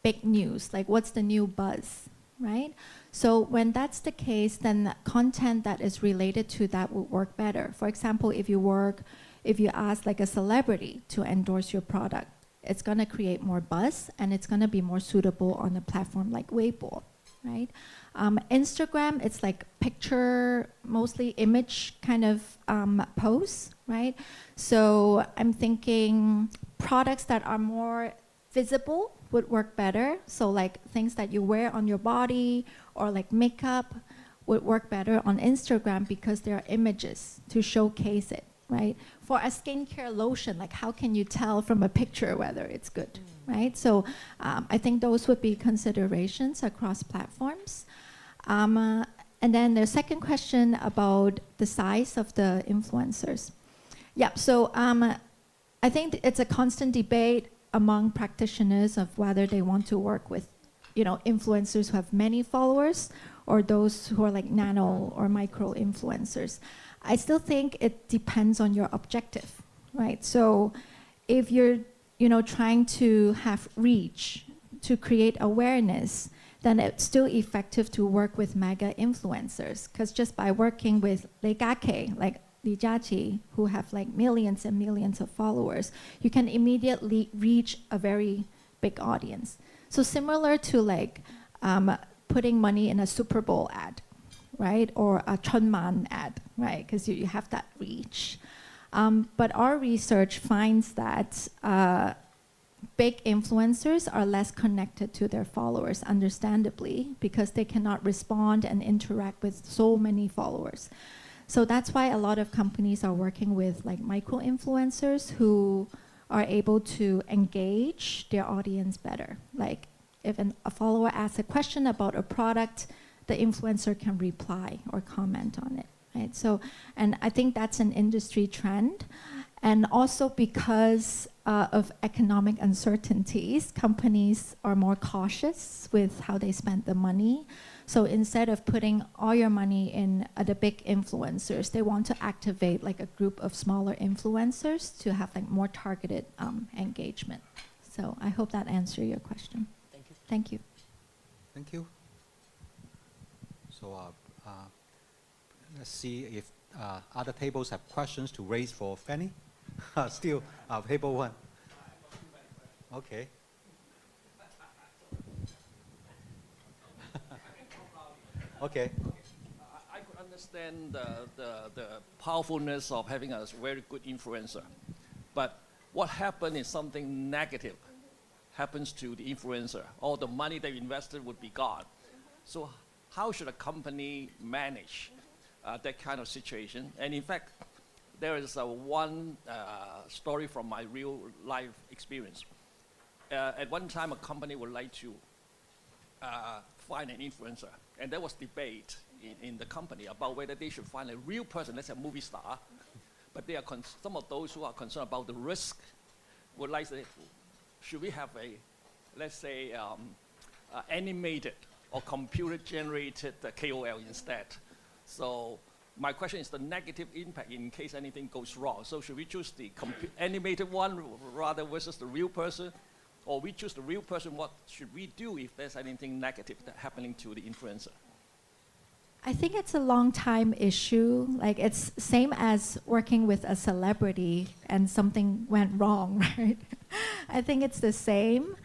big news, like what's the new buzz, right? So when that's the case, then content that is related to that will work better. For example, if you ask like a celebrity to endorse your product, it's gonna create more buzz and it's gonna be more suitable on a platform like Weibo, right? Instagram, it's like picture, mostly image kind of posts, right? So I'm thinking products that are more visible would work better. So like things that you wear on your body or like makeup would work better on Instagram because there are images to showcase it, right? For a skincare lotion, like how can you tell from a picture whether it's good, right? So I think those would be considerations across platforms. And then the second question about the size of the influencers. Yeah, so I think it's a constant debate among practitioners of whether they want to work with, influencers who have many followers or those who are like nano or micro influencers. I still think it depends on your objective, right? So if you're, trying to have reach, to create awareness, then it's still effective to work with mega influencers. Because just by working with Li Jiaqi, who have like millions and millions of followers, you can immediately reach a very big audience. So similar to like putting money in a Super Bowl ad, right? Or a Chunman ad, right? Because you have that reach. But our research finds that big influencers are less connected to their followers, understandably, because they cannot respond and interact with so many followers. So that's why a lot of companies are working with like micro-influencers who are able to engage their audience better. Like if a follower asks a question about a product, the influencer can reply or comment on it, right? So, and I think that's an industry trend. And also because of economic uncertainties, companies are more cautious with how they spend the money. So instead of putting all your money in the big influencers, they want to activate like a group of smaller influencers to have like more targeted engagement. So I hope that answered your question. Thank you. Thank you. Thank you. So let's see if other tables have questions to raise for Fanny. Still, table 1. Okay. Okay. I could understand the powerfulness of having a very good influencer. But what happened is something negative happens to the influencer. All the money they invested would be gone. So how should a company manage that kind of situation? And in fact, there is one story from my real life experience. At one time, a company would like to find an influencer. And there was debate in the company about whether they should find a real person, let's say a movie star. But they are some of those who are concerned about the risk would like to say, should we have a, let's say, animated or computer-generated KOL instead? So my question is the negative impact in case anything goes wrong. So should we choose the animated one rather versus the real person? Or we choose the real person, what should we do if there's anything negative happening to the influencer? I think it's a long time issue. Like it's same as working with a celebrity and something went wrong, right? I think it's the same.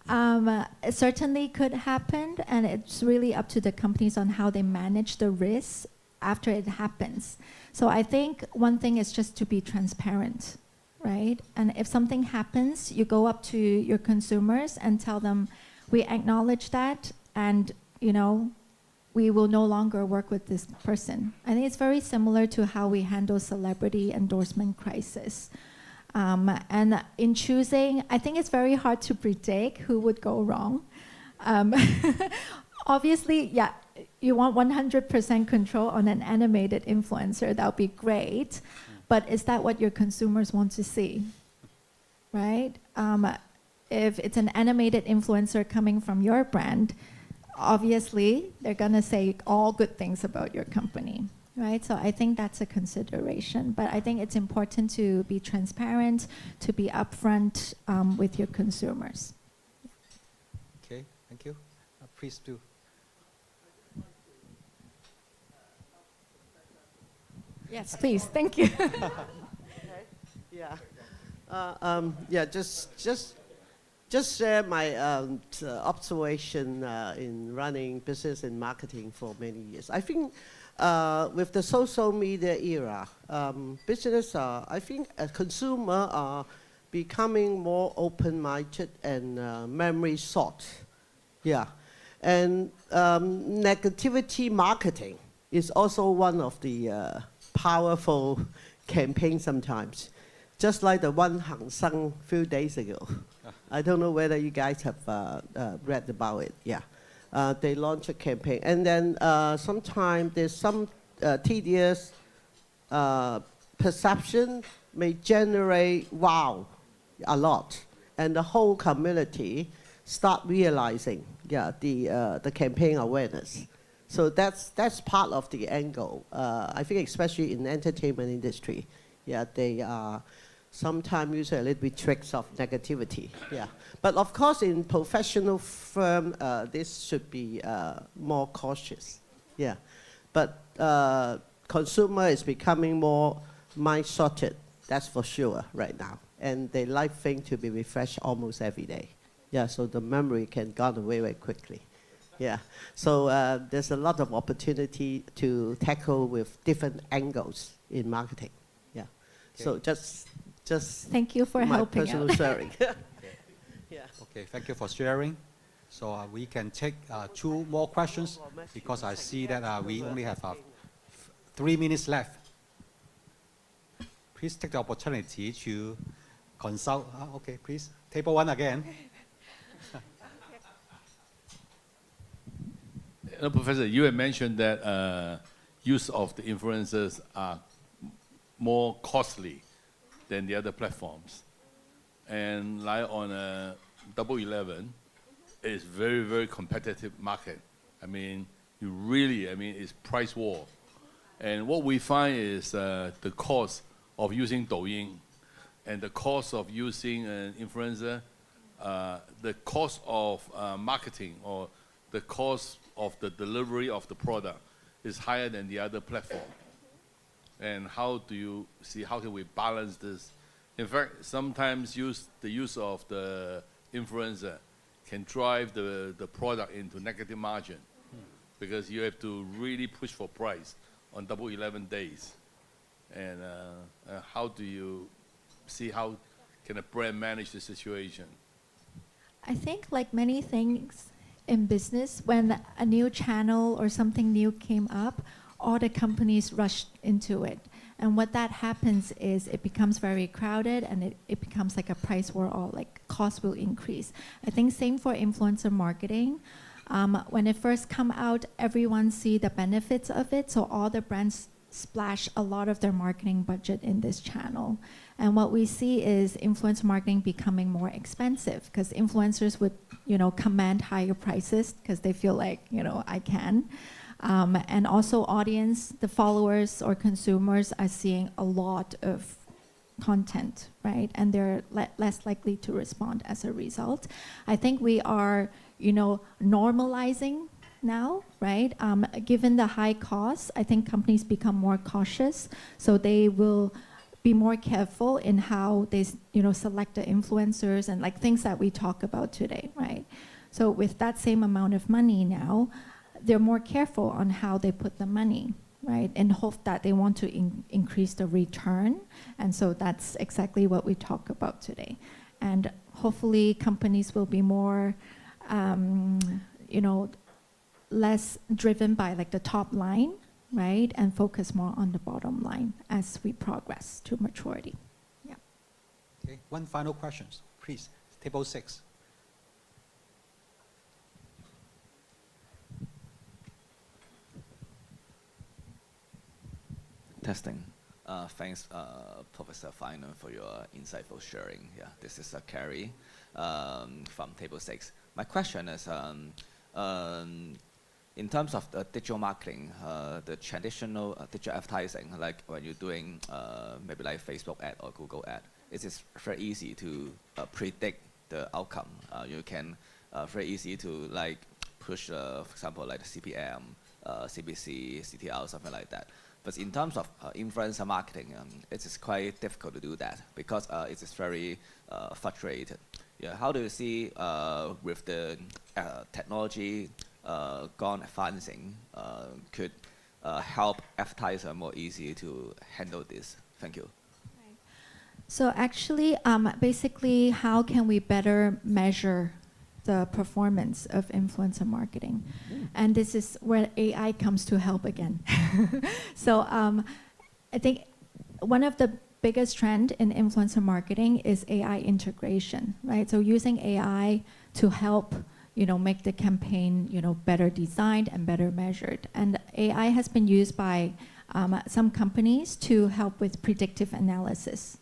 It certainly could happen, and it's really up to the companies on how they manage the risk after it happens. So I think one thing is just to be transparent, right? And if something happens, you go up to your consumers and tell them, we acknowledge that, and you know, we will no longer work with this person. I think it's very similar to how we handle celebrity endorsement crisis. And in choosing, I think it's very hard to predict who would go wrong. Obviously, yeah, you want 100% control on an animated influencer, that would be great. But is that what your consumers want to see, right? If it's an animated influencer coming from your brand, obviously, they're going to say all good things about your company, right? So I think that's a consideration. But I think it's important to be transparent, to be upfront with your consumers. Okay, thank you. Please do. Yes, please. Thank you. Yeah. Yeah, just share my observation in running business and marketing for many years. I think with the social media era, business I think a consumer are becoming more open-minded and memory short. Yeah. And negativity marketing is also one of the powerful campaigns sometimes. Just like the one Hang Seng few days ago. I don't know whether you guys have read about it. Yeah, they launched a campaign, and then sometimes there's some tedious perception may generate wow a lot, and the whole community start realizing the campaign awareness. So that's part of the angle. I think especially in the entertainment industry, yeah, they are sometimes use a little bit tricks of negativity. Yeah, but of course in professional firm, this should be more cautious. Yeah, but consumer is becoming more mind-sorted. That's for sure right now, and they like things to be refreshed almost every day. Yeah, so the memory can go away very quickly. Yeah, so there's a lot of opportunity to tackle with different angles in marketing. Yeah, okay. So just thank you for my helping personal out. sharing. Yeah. Okay, thank you for sharing. So we can take 2 more questions because I see that we only have 3 minutes left. Please take the opportunity to consult. Okay, please. Table 1 again. Professor, you had mentioned that use of the influencers are more costly than the other platforms. And like on Double 11, it's very, very competitive market. I mean, you really, I mean, it's price war. And what we find is the cost of using Douyin and the cost of using an influencer, the cost of marketing or the cost of the delivery of the product is higher than the other platform. And how do you see, how can we balance this? In fact, sometimes the use of the influencer can drive the product into negative margin because you have to really push for price on Double 11 days. And how do you see how can a brand manage the situation? I think like many things in business, when a new channel or something new came up, all the companies rushed into it. And what that happens is it becomes very crowded and it becomes like a price war, or like cost will increase. I think same for influencer marketing. When it first come out, everyone see the benefits of it. So all the brands splash a lot of their marketing budget in this channel. And what we see is influencer marketing becoming more expensive because influencers would, command higher prices because they feel like, I can. And also audience, the followers or consumers are seeing a lot of content, right? And they're less likely to respond as a result. I think we are, normalizing now, right? Given the high costs, I think companies become more cautious. So they will be more careful in how they, select the influencers and like things that we talk about today, right? So with that same amount of money now, they're more careful on how they put the money, right? In hope that they want to increase the return. And so that's exactly what we talk about today. And hopefully companies will be more, less driven by like the top line, right? And focus more on the bottom line as we progress to maturity. Yeah. Okay, one final question, please. Table 6. Testing. Thanks, Professor Feynman, for your insightful sharing. Yeah, this is Carrie from Table 6. My question is, in terms of the digital marketing, the traditional digital advertising, like when you're doing maybe like Facebook ad or Google ad, it is very easy to predict the outcome. You can very easy to like push, for example, like the CPM, CPC, CTR, something like that. But in terms of influencer marketing, it is quite difficult to do that because it is very fluctuated. Yeah, how do you see with the technology gone advancing could help advertiser more easy to handle this? Thank you. Right. So actually, basically, how can we better measure the performance of influencer marketing? And this is where AI comes to help again. So I think one of the biggest trend in influencer marketing is AI integration, right? So using AI to help make the campaign better designed and better measured. And AI has been used by some companies to help with predictive analysis.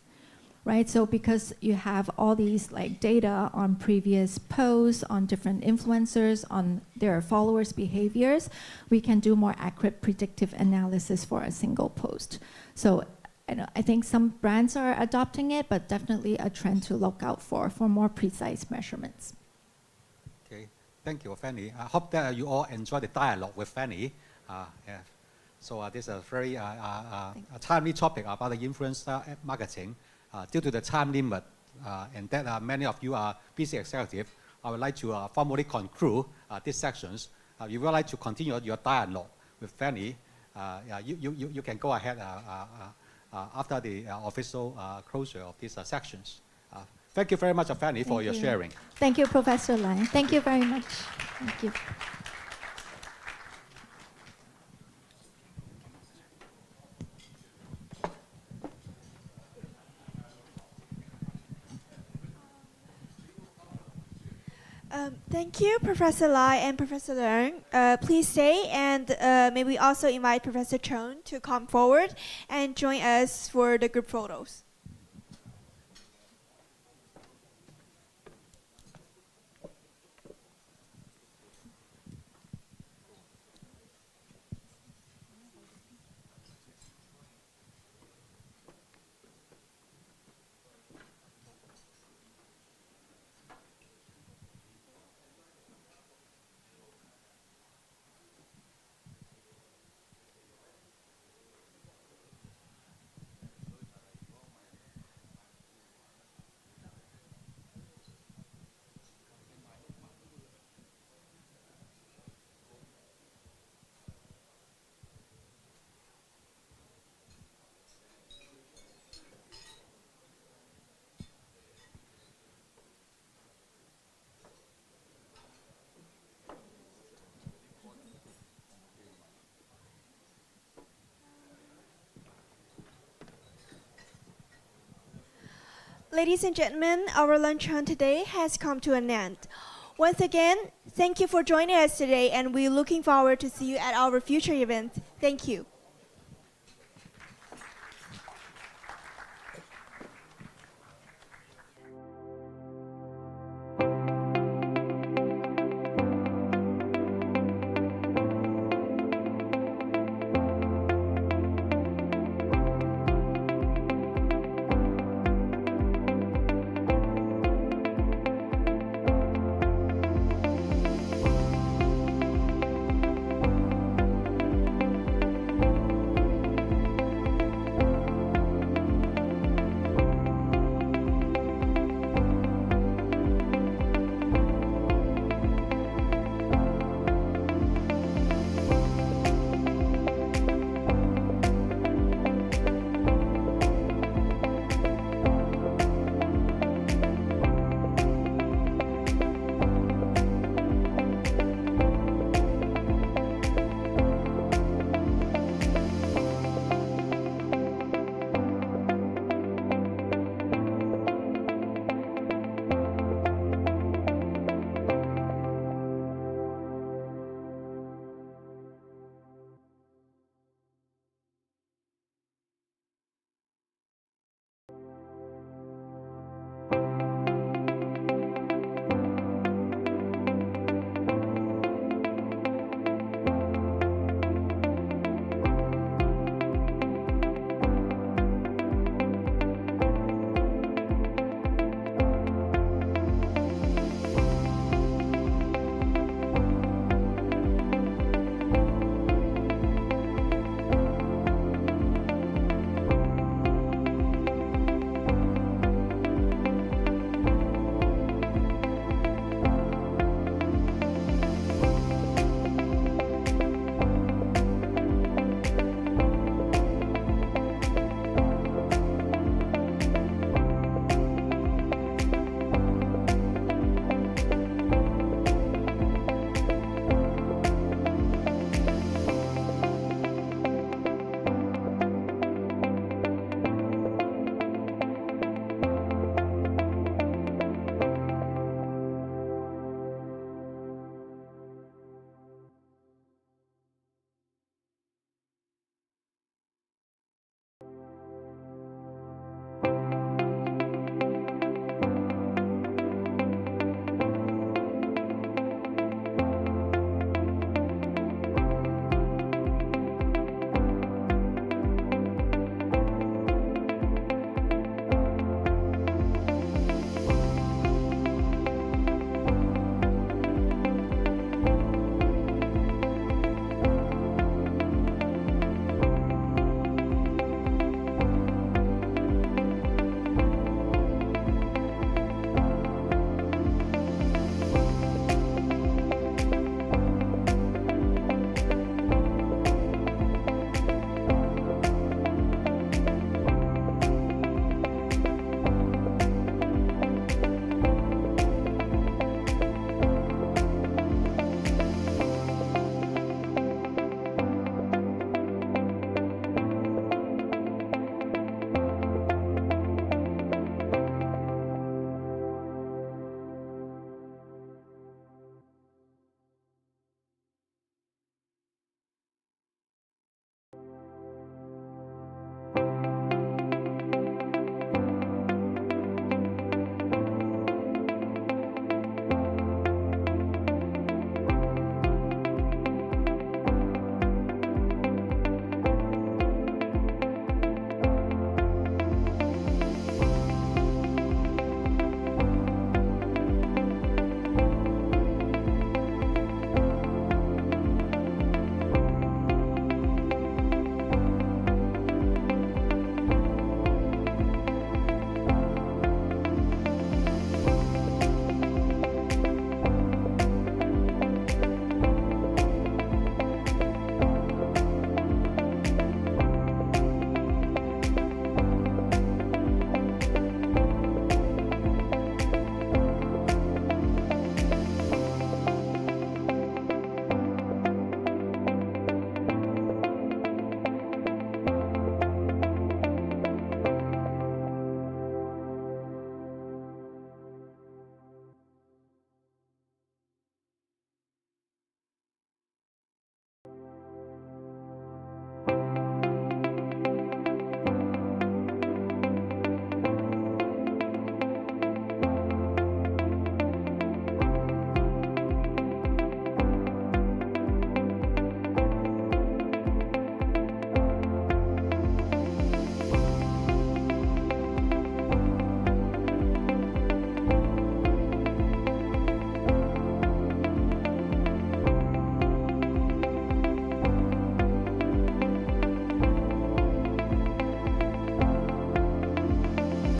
Right, so because you have all these like data on previous posts, on different influencers, on their followers' behaviors, we can do more accurate predictive analysis for a single post. So I think some brands are adopting it, but definitely a trend to look out for more precise measurements. Okay, thank you, Fanny. I hope that you all enjoy the dialogue with Fanny. Yeah. So this is a very timely topic about the influencer marketing. Due to the time limit and that many of you are busy executives, I would like to formally conclude these sections. If you would like to continue your dialogue with Fanny, you can go ahead after the official closure of these sections. Thank you very much, Fanny, for your sharing. Thank you, Professor Lang. Thank you very much. Thank you. Thank you, Professor Lai and Professor Leung. Please stay, and may we also invite Professor Chong to come forward and join us for the group photos. Ladies and gentlemen, our luncheon today has come to an end. Once again, thank you for joining us today, and we're looking forward to see you at our future event. Thank you.